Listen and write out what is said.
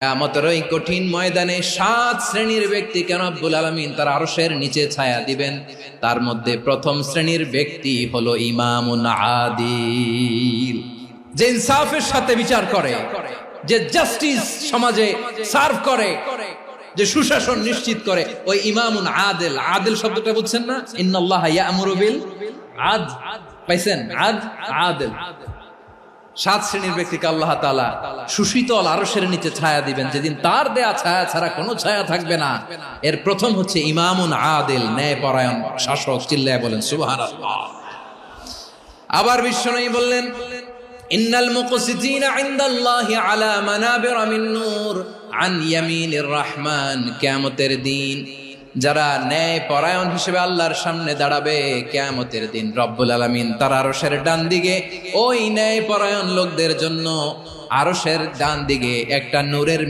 কিয়ামতের ওই কঠিন ময়দানে 7 শ্রেণীর ব্যক্তিকে রব্বুল আলামিন তার আরশের নিচে ছায়া দিবেন। তার মধ্যে প্রথম শ্রেণীর ব্যক্তি হলো ইমামুন আদিল, যে ইনসাফের সাথে বিচার করে, যে জাস্টিস সমাজে সার্ভ করে, যে সুশাসন নিশ্চিত করে, ওই ইমামুন আদিল। আদিল শব্দটা বুঝছেন না? ইন্নাল্লাহা ইয়া'মুরু বিল আদল, পাইছেন? আদিল। 7 শ্রেণীর ব্যক্তিকে আল্লাহ তাআলা সুশীতল আরশের নিচে ছায়া দিবেন, যেদিন তার দেয়া ছায়া ছাড়া কোনো ছায়া থাকবে না। এর প্রথম হচ্ছে ইমামুন আদিল, ন্যায়পরায়ণ শাসক। চিল্লায় বলেন সুবহানাল্লাহ। আবার বিশ্বনবী বললেন, ইন্নাল মুকসিতিনা ইনদাল্লাহি আলা মানাবিরা মিন নূর আন ইয়ামিনির রহমান। কিয়ামতের দিন যারা ন্যায় পরায়ণ হিসেবে আল্লাহর সামনে দাঁড়াবে, কিয়ামতের দিন রব্বুল আলামিন তার আরশের ডান দিকে ওই ন্যায় পরায়ণ লোকদের জন্য আরশের ডান দিকে একটা নূরের